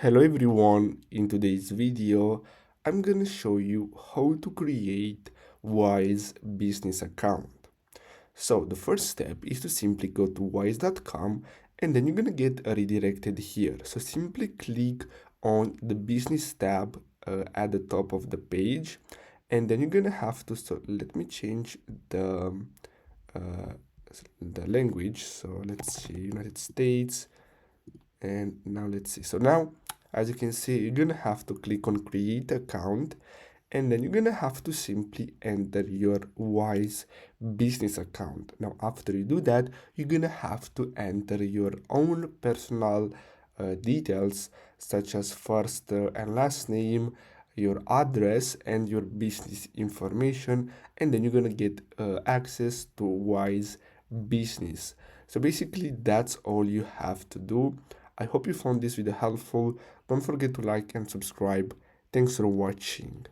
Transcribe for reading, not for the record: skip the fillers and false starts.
Hello everyone, in today's video I'm gonna show you how to create Wise business account. So the first step is to simply go to wise.com and then you're gonna get redirected here. So simply click on the business tab at the top of the page, and then you're gonna have to, so let me change uh, the language. So let's see, United States, and now let's see. So now, as you can see, you're gonna have to click on create account, and then you're gonna have to simply enter your Wise business account. Now after you do that, you're gonna have to enter your own personal details, such as first and last name, your address, and your business information, and then you're gonna get access to Wise business. So basically that's all you have to do. I hope you found this video helpful. Don't forget to like and subscribe. Thanks for watching.